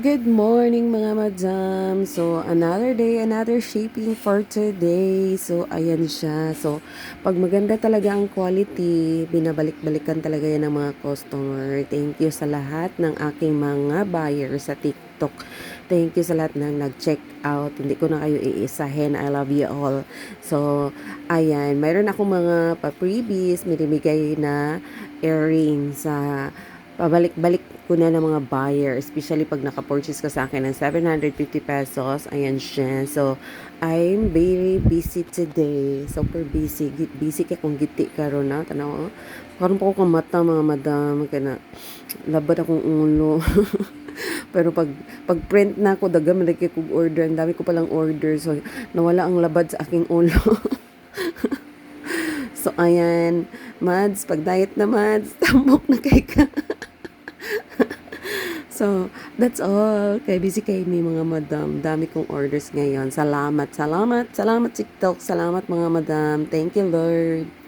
Good morning mga madam. So, another day, another shaping for today. So, ayan siya. So, pag maganda talaga ang quality, binabalik-balikan talaga yan ng mga customer. Thank you sa lahat ng aking mga buyer sa TikTok. Thank you sa lahat ng nag-check out. Hindi ko na kayo iisahin. I love you all. So, ayan. Mayroon akong mga pa-freebies, minimigay na earrings sa pabalik-balik ko na ng mga buyer, especially pag naka-purchase ka sa akin ng 750 pesos. Ayan siya. So, I'm very busy today. Super busy. Busy ka kung giti ka ron na. Tanaw, karon pa ko kang mata mga madam. Kaya na, labad akong ulo. Pero pag print na ako, daga malaki kong order. Ang dami ko palang order. So, nawala ang labad sa aking ulo. So, ayan. Mads, pag diet na Mads, tambok na kay ka. So, that's all. Kay busy kayo ni mga madam. Dami kong orders ngayon. Salamat, salamat, salamat TikTok. Salamat mga madam. Thank you, Lord.